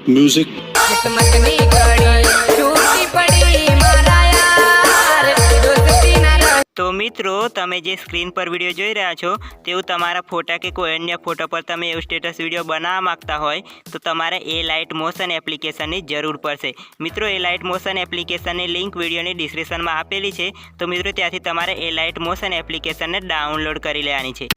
Music. तो मित्रों तमे जे स्क्रीन पर विडियो જોઈ રહ્યા છો તેવું તમારા ફોટા કે કોઈ અન્ય ફોટો પર તમે એવું સ્ટેટસ વિડિયો બનાવવા માંગતા હોય તો તમારે એ લાઇટ મોશન એપ્લિકેશનની જરૂર પડશે। મિત્રો એ લાઇટ મોશન એપ્લિકેશનની લિંક વિડિયોની ડિસ્ક્રિપ્શનમાં આપેલી છે, તો મિત્રો ત્યાંથી તમારે એ લાઇટ મોશન એપ્લિકેશનને ડાઉનલોડ કરી લેવાની છે।